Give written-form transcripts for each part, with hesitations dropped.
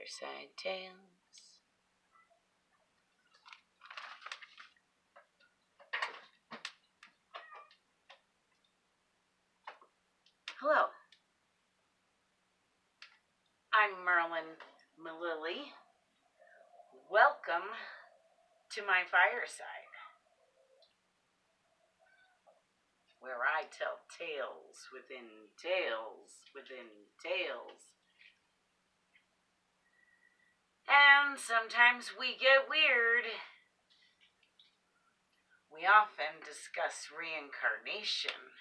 Fireside Tales. Hello, I'm Merlin Mililli. Welcome to my fireside, where I tell tales within tales within tales. And sometimes we get weird. We often discuss reincarnation.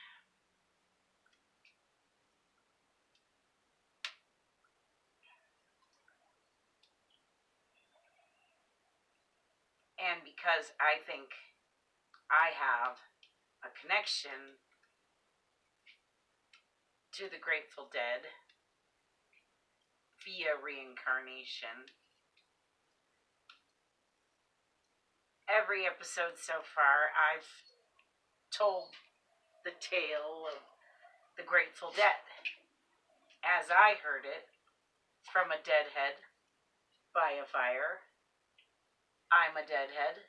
And because I think I have a connection to the Grateful Dead via reincarnation, every episode so far I've told the tale of the Grateful Dead as I heard it from a deadhead by a fire. I'm a deadhead.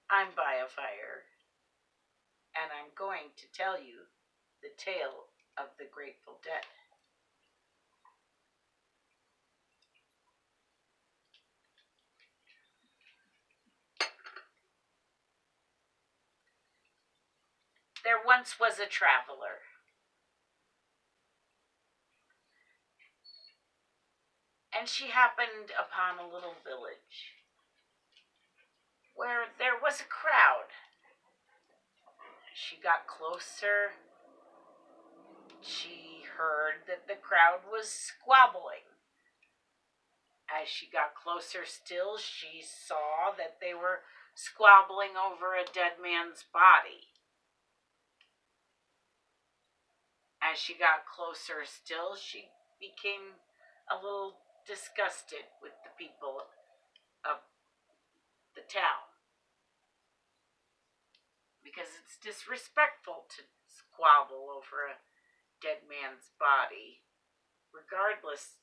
I'm by a fire. And I'm going to tell you the tale of the Grateful Dead. There once was a traveler. And she happened upon a little village where there was a crowd. She got closer. She heard that the crowd was squabbling. As she got closer still, she saw that they were squabbling over a dead man's body. As she got closer still, she became a little disgusted with the people of the town, because it's disrespectful to squabble over a dead man's body, regardless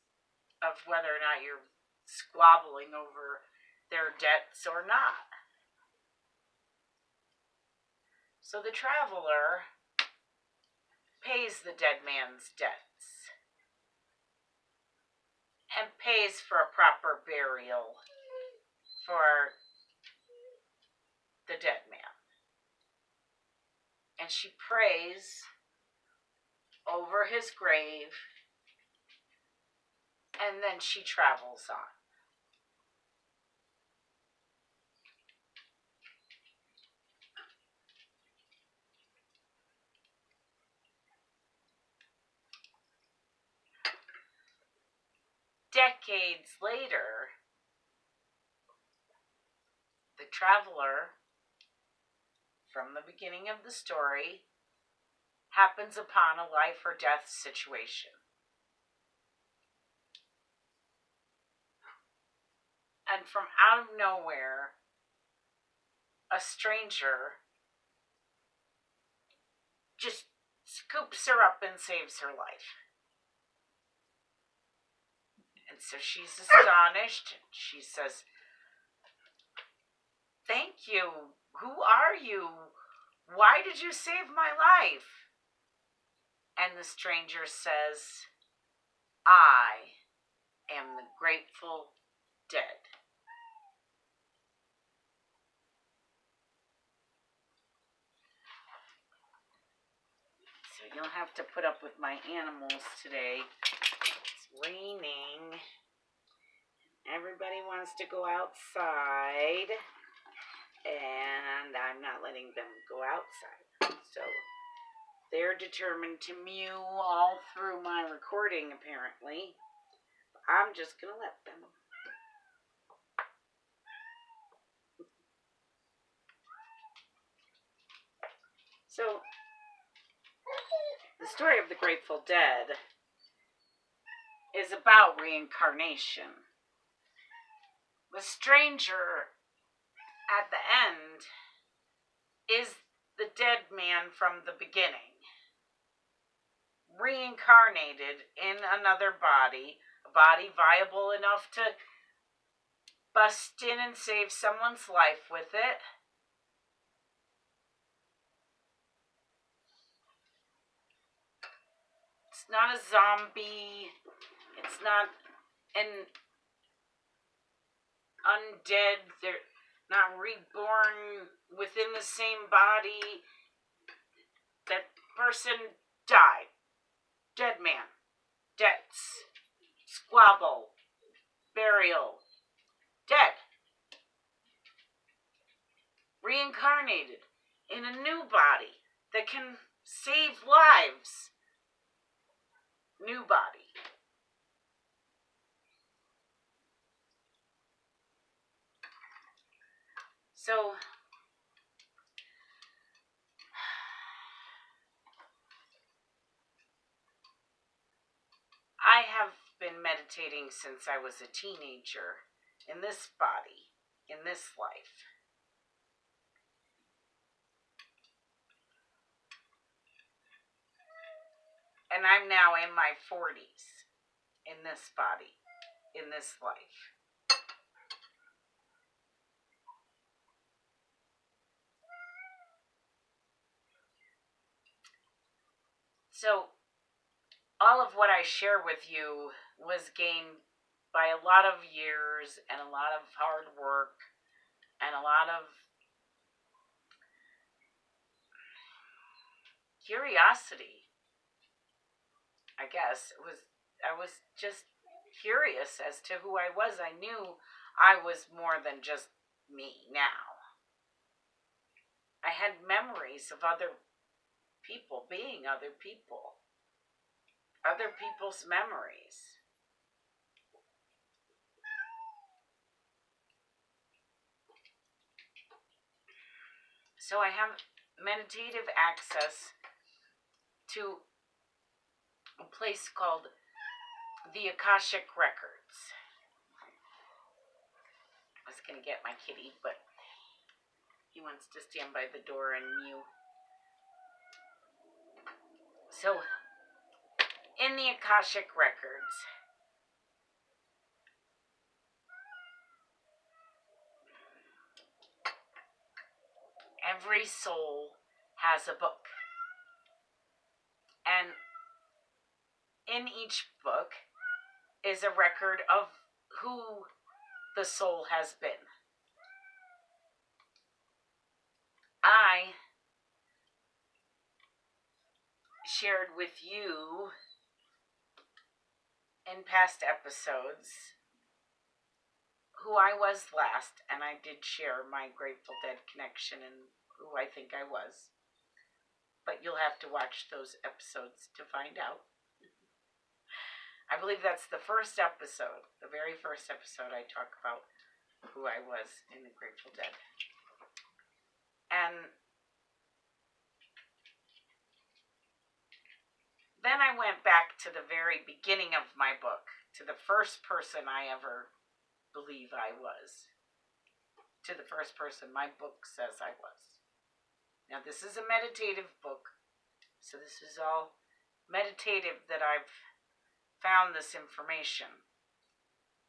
of whether or not you're squabbling over their debts or not. So the traveler pays the dead man's debts and pays for a proper burial for the dead man. And she prays over his grave, and then she travels on. Decades later, the traveler, from the beginning of the story, happens upon a life or death situation. And from out of nowhere, a stranger just scoops her up and saves her life. And so she's astonished. She says, "Thank you. Who are you? Why did you save my life?" And the stranger says, "I am the Grateful Dead." So you'll have to put up with my animals today. It's raining. Everybody wants to go outside, and I'm not letting them go outside. So they're determined to mew all through my recording, apparently. I'm just going to let them. So, the story of the Grateful Dead is about reincarnation. The stranger at the end is the dead man from the beginning, reincarnated in another body, A body viable enough to bust in and save someone's life with it. It's not a zombie. It's not an undead. They're not reborn within the same body. That person died. Dead man. Debts. Squabble. Burial. Dead. Reincarnated in a new body that can save lives. New body. So, I have been meditating since I was a teenager in this body, in this life. And I'm now in my 40s in this body, in this life. So, all of what I share with you was gained by a lot of years and a lot of hard work and a lot of curiosity. I guess I was just curious as to who I was. I knew I was more than just me now. I had memories of other people being other people. Other people's memories. So I have meditative access to a place called the Akashic Records. I was going to get my kitty, but he wants to stand by the door and mew. So, in the Akashic Records, every soul has a book. And in each book is a record of who the soul has been. I shared with you in past episodes who I was last, and I did share my Grateful Dead connection and who I think I was. But you'll have to watch those episodes to find out. I believe that's the first episode, the very first episode I talk about who I was in the Grateful Dead. And then I went back to the very beginning of my book, to the first person I ever believe I was. To the first person my book says I was. Now, this is a meditative book, so this is all meditative that I've found this information.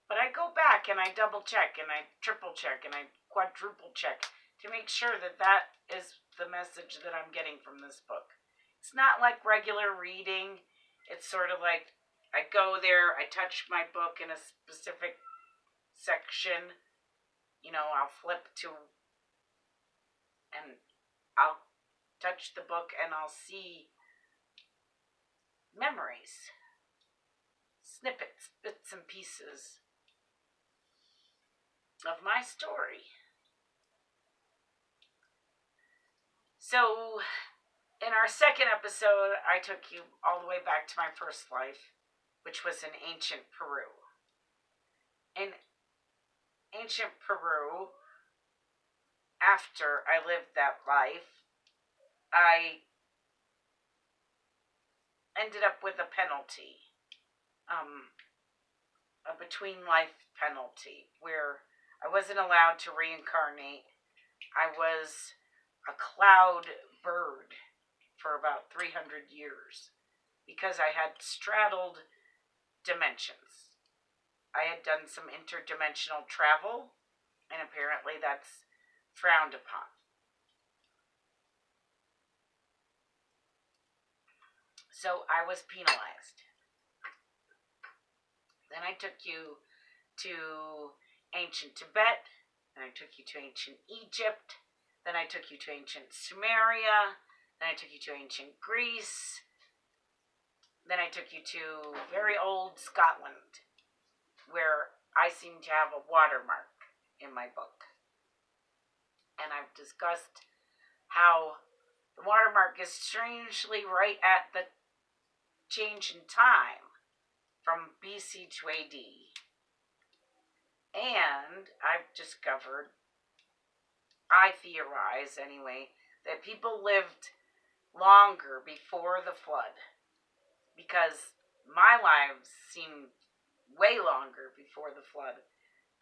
But I go back and I double check and I triple check and I quadruple check to make sure that that is the message that I'm getting from this book. It's not like regular reading. It's sort of like I go there, I touch my book in a specific section. You know, I'll flip to and I'll touch the book and I'll see memories, snippets, bits and pieces of my story. So, in our second episode, I took you all the way back to my first life, which was in ancient Peru. In ancient Peru, after I lived that life, I ended up with a penalty, a between life penalty, where I wasn't allowed to reincarnate. I was a cloud bird for about 300 years because I had straddled dimensions. I had done some interdimensional travel, and apparently that's frowned upon. So I was penalized. Then I took you to ancient Tibet, then I took you to ancient Egypt, then I took you to ancient Sumeria, then I took you to ancient Greece, then I took you to very old Scotland, where I seem to have a watermark in my book. And I've discussed how the watermark is strangely right at the change in time from BC to AD. And I've discovered, I theorize anyway, that people lived longer before the flood, because my lives seem way longer before the flood,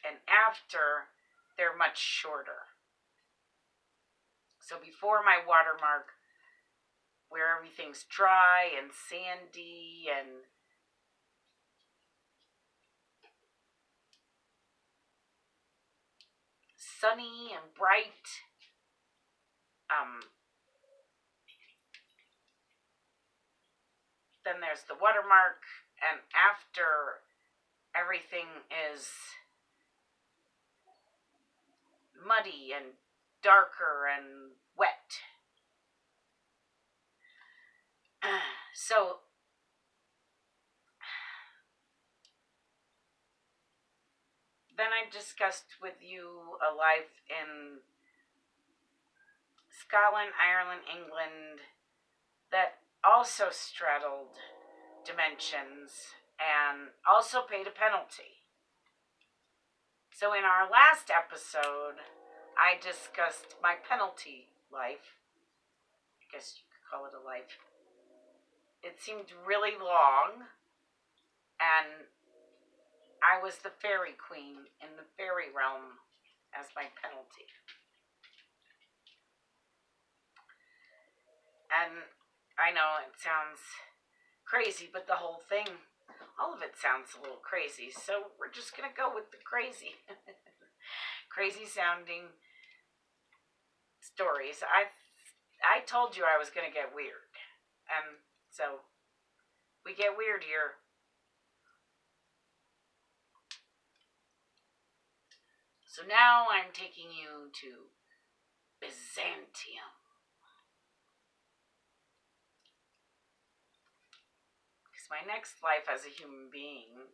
and after, they're much shorter. So before my watermark, where everything's dry and sandy and sunny and bright, then there's the watermark, and after, everything is muddy and darker and wet. So then I discussed with you a life in Scotland, Ireland, England that also straddled dimensions and also paid a penalty. So in our last episode, I discussed my penalty life. I guess you could call it a life. It seemed really long, and I was the fairy queen in the fairy realm as my penalty. And I know it sounds crazy, but the whole thing, all of it sounds a little crazy. So we're just going to go with the crazy. Crazy sounding stories. I told you I was going to get weird. And so we get weird here. So now I'm taking you to Byzantium. Because my next life as a human being,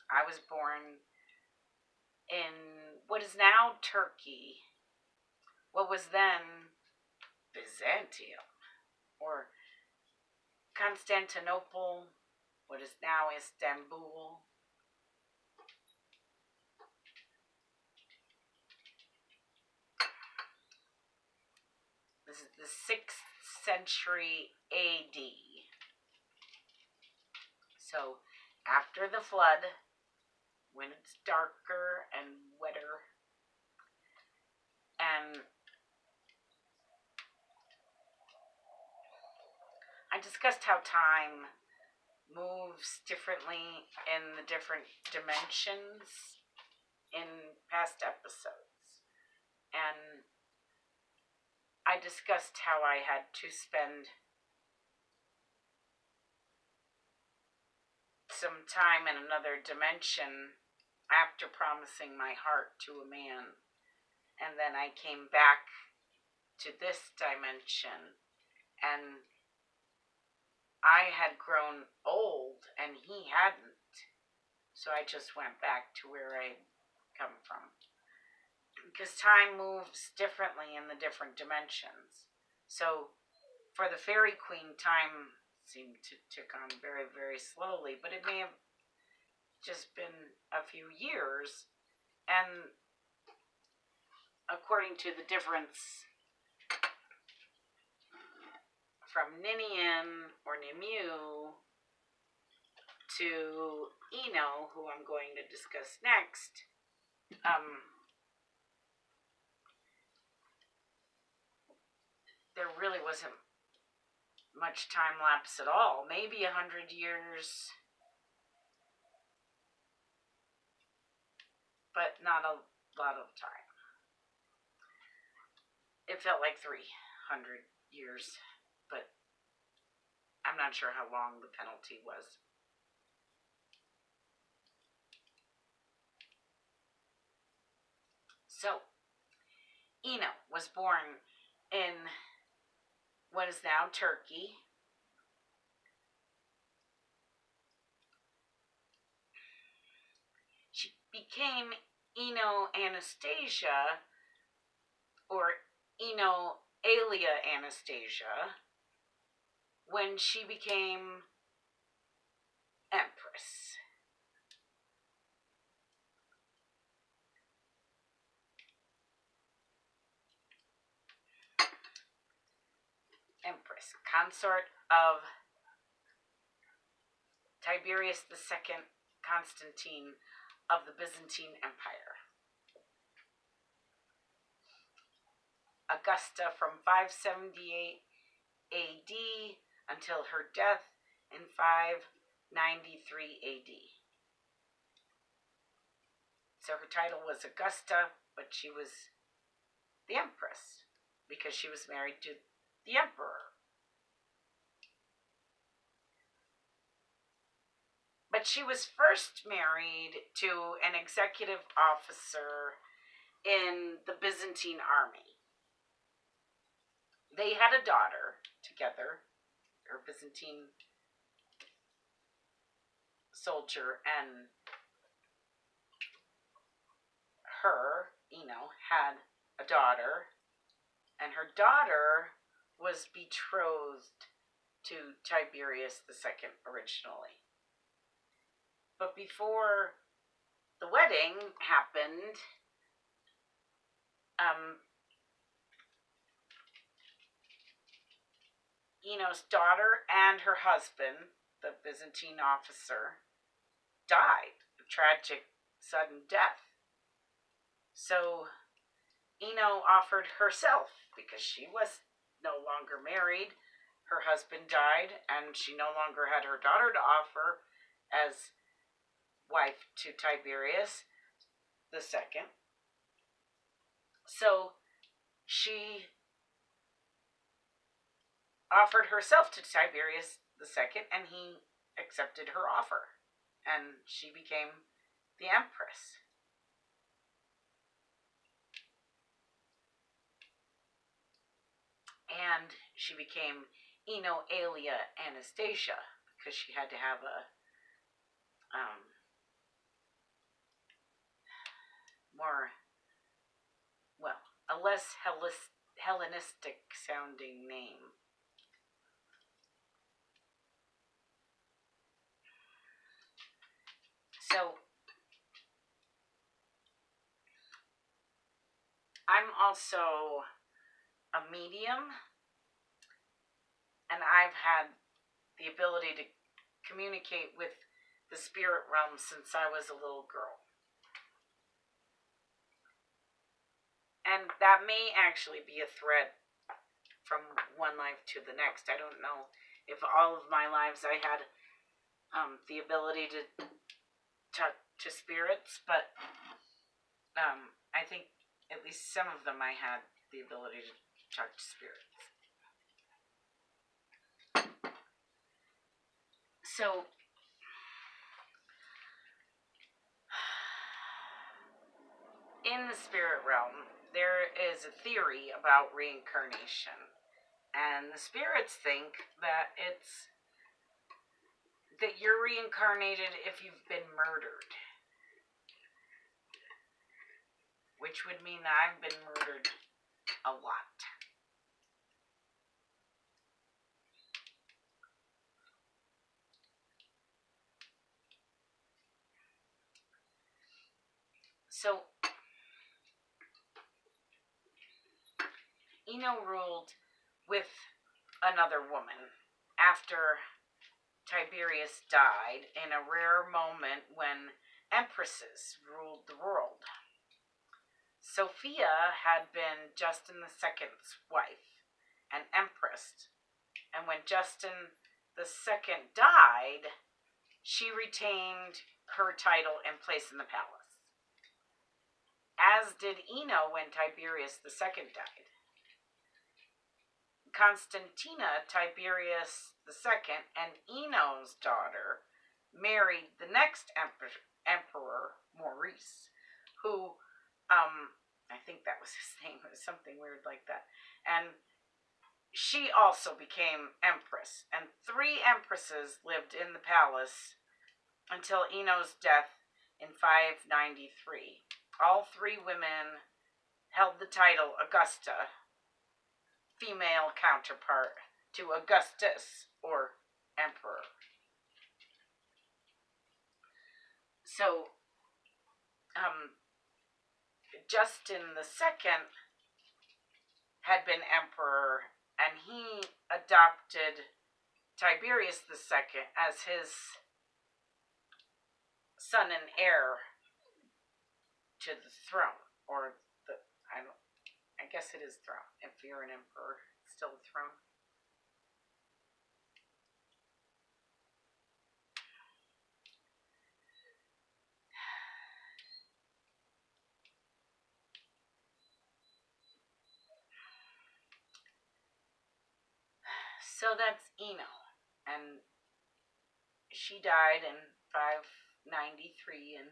I was born in what is now Turkey, what was then Byzantium, or Constantinople, what is now Istanbul. This is the 6th century AD. So after the flood, when it's darker and wetter, and I discussed how time moves differently in the different dimensions in past episodes. And I discussed how I had to spend some time in another dimension after promising my heart to a man. And then I came back to this dimension, and I had grown old and he hadn't. So I just went back to where I'd come from. Because time moves differently in the different dimensions. So for the fairy queen, time seemed to tick on very, very slowly, but it may have just been a few years. And according to the difference from Ninian or Nimu to Eno, who I'm going to discuss next, there really wasn't much time lapse at all. Maybe 100 years, but not a lot of time. It felt like 300 years, but I'm not sure how long the penalty was. So, Ino was born in what is now Turkey. She became Ino Anastasia, or Ino Alia Anastasia, when she became Empress. Empress, consort of Tiberius II Constantine of the Byzantine Empire. Augusta from 578 AD until her death in 593 AD. So her title was Augusta, but she was the Empress because she was married to the Emperor. But she was first married to an executive officer in the Byzantine army. They had a daughter together, her Byzantine soldier, and her, had a daughter, and her daughter was betrothed to Tiberius II originally. But before the wedding happened, Ino's daughter and her husband, the Byzantine officer, died a tragic, sudden death. So Ino offered herself, because she was no longer married. Her husband died, and she no longer had her daughter to offer as wife to Tiberius II. So she offered herself to Tiberius II, and he accepted her offer, and she became the Empress. And she became Ino Alia Anastasia because she had to have a less Hellenistic sounding name. So I'm also a medium, and I've had the ability to communicate with the spirit realm since I was a little girl. And that may actually be a thread from one life to the next. I don't know if all of my lives I had the ability to talk to spirits, but I think at least some of them I had the ability to talk to spirits. So in the spirit realm, there is a theory about reincarnation, and the spirits think that you're reincarnated if you've been murdered, which would mean that I've been murdered a lot. So Ino ruled with another woman after Tiberius died, in a rare moment when empresses ruled the world. Sophia had been Justin II's wife and empress, and when Justin II died, she retained her title and place in the palace. as did Eno when Tiberius II died. Constantina, Tiberius II, and Eno's daughter, married the next emperor, Maurice, who, I think that was his name, it was something weird like that. And she also became empress, and 3 empresses lived in the palace until Eno's death in 593. All 3 women held the title Augusta, female counterpart to Augustus, or emperor. So, Justin II had been emperor, and he adopted Tiberius II as his son and heir to the throne, or I guess it is throne. If you're an emperor, it's still a throne. So that's Eno, and she died in 593 in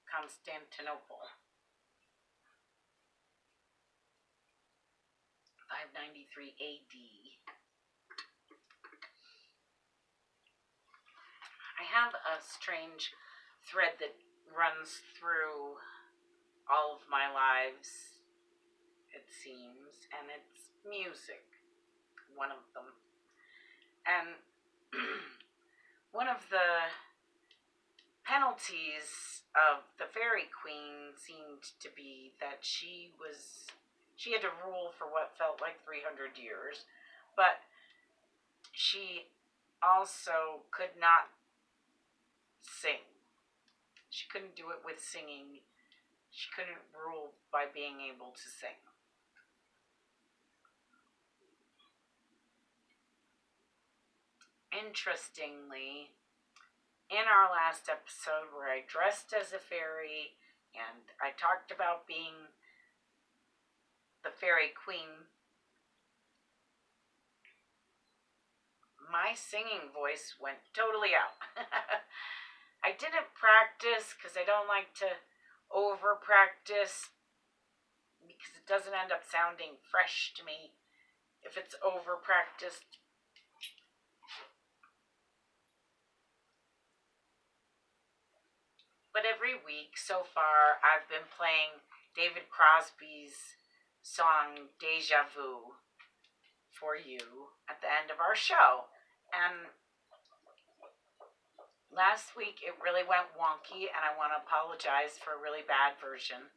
Constantinople. 593 AD. I have a strange thread that runs through all of my lives, it seems, and it's music, one of them. And one of the penalties of the Fairy Queen seemed to be that she had to rule for what felt like 300 years, but she also could not sing. She couldn't do it with singing. She couldn't rule by being able to sing. Interestingly, in our last episode where I dressed as a fairy and I talked about being the Fairy Queen, my singing voice went totally out. I didn't practice because I don't like to over practice, because it doesn't end up sounding fresh to me if it's over practiced. But every week so far, I've been playing David Crosby's song Deja Vu for you at the end of our show. And last week it really went wonky, and I want to apologize for a really bad version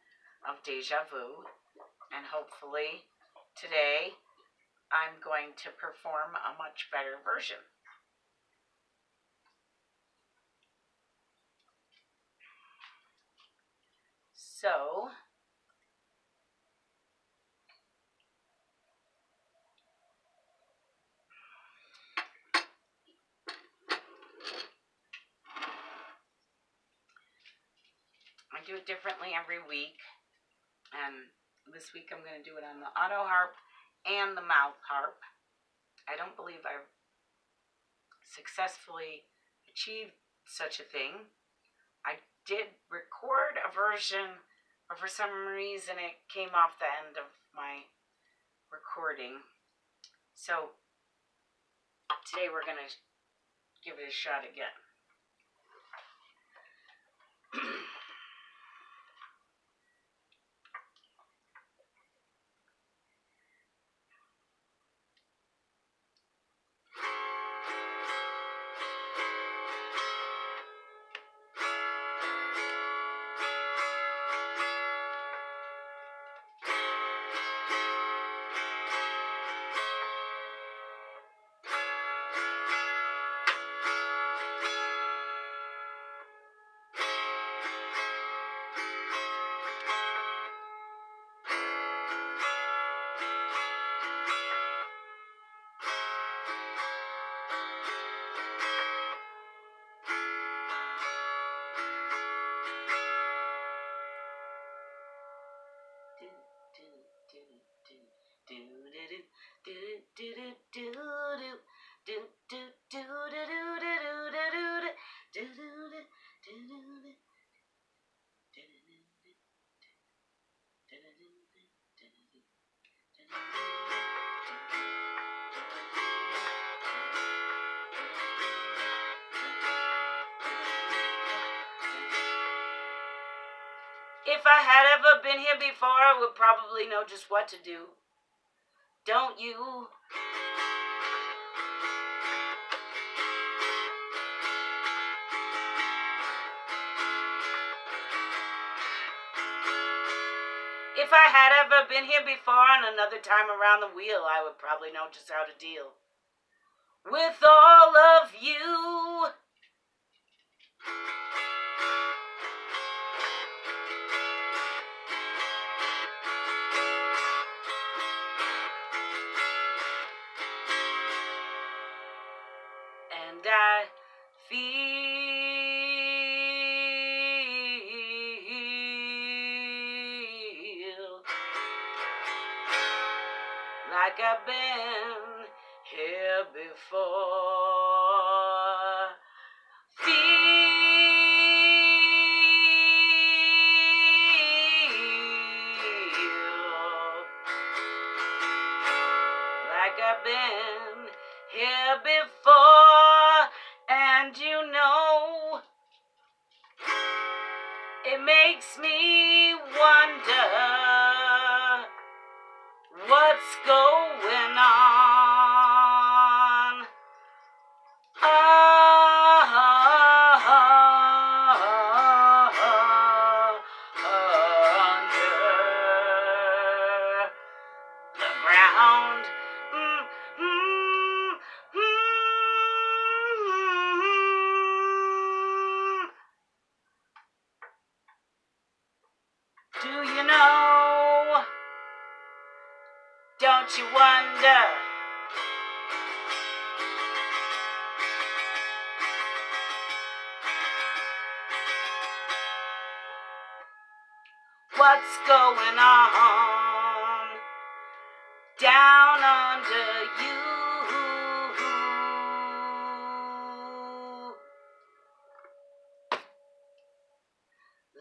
of Deja Vu. And hopefully today I'm going to perform a much better version. So, I do it differently every week, and this week I'm going to do it on the auto harp and the mouth harp. I don't believe I've successfully achieved such a thing. I did record a version, but for some reason it came off the end of my recording. So today we're going to give it a shot again. If I had ever been here before, I would probably know just what to do. Don't you? If I had ever been here before and another time around the wheel, I would probably know just how to deal with all of you. And I feel like I've been here before. Feel like I've been here before, and you know, it makes me wonder what's going on. Under the ground. Do you know? Don't you wonder? What's going on down under you?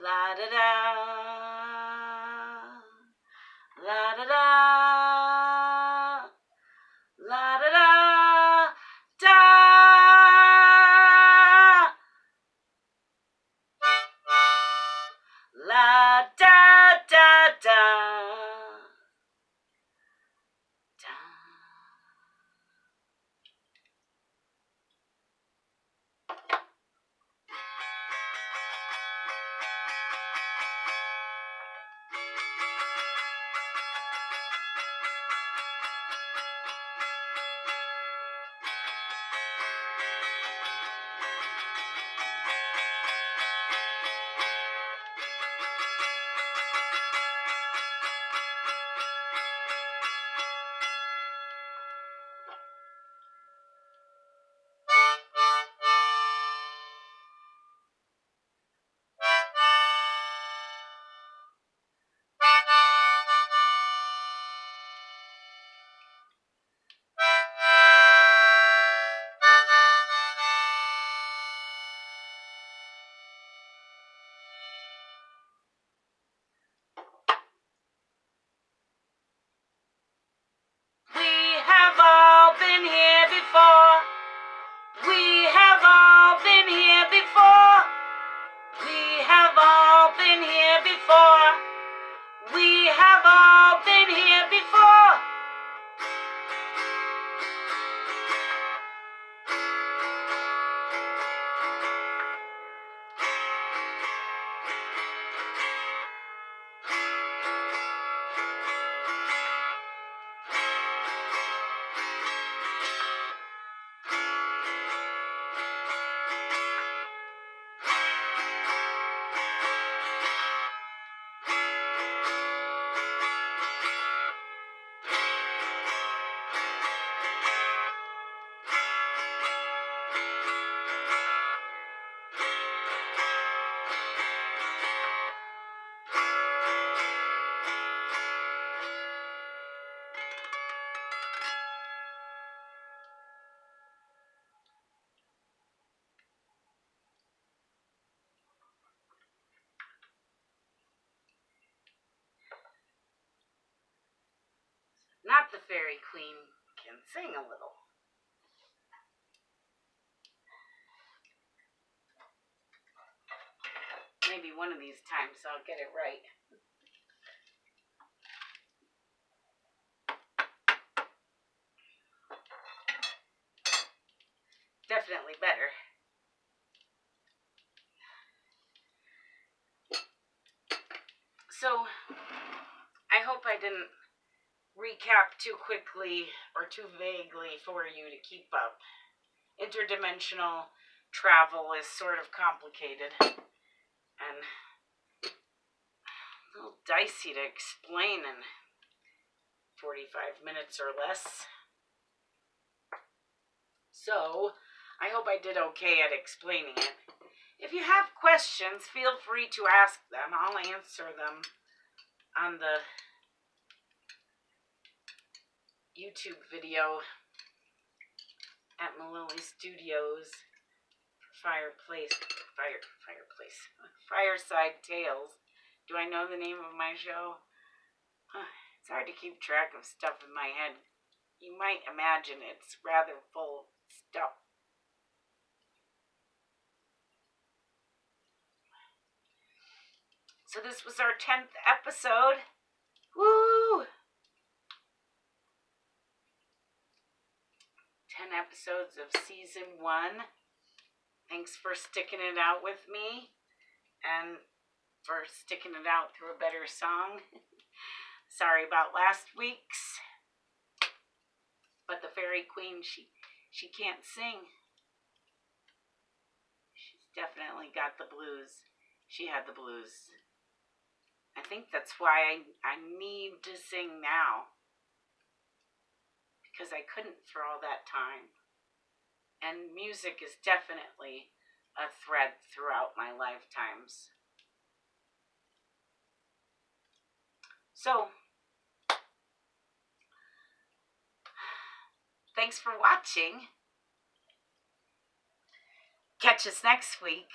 La da da, la da da, la da da, da. La da da da da. We have all been here before. We have all been here before. We have all been here before. We have all been here before. Not the fairy queen can sing a little. Maybe maybe one of these times I'll get it right. Definitely better. So, I hope I didn't recap too quickly or too vaguely for you to keep up. Interdimensional travel is sort of complicated and a little dicey to explain in 45 minutes or less. So, I hope I did okay at explaining it. If you have questions, feel free to ask them. I'll answer them on the YouTube video at Mililli Studios. Fireside Tales. Do I know the name of my show? It's hard to keep track of stuff in my head. You might imagine it's rather full of stuff. So this was our 10th episode. Woo! 10 episodes of season 1. Thanks for sticking it out with me and for sticking it out through a better song. Sorry about last week's. But the Fairy Queen, she can't sing. She's definitely got the blues. She had the blues. I think that's why I need to sing now. Because I couldn't for all that time. And music is definitely a thread throughout my lifetimes. So, thanks for watching. Catch us next week.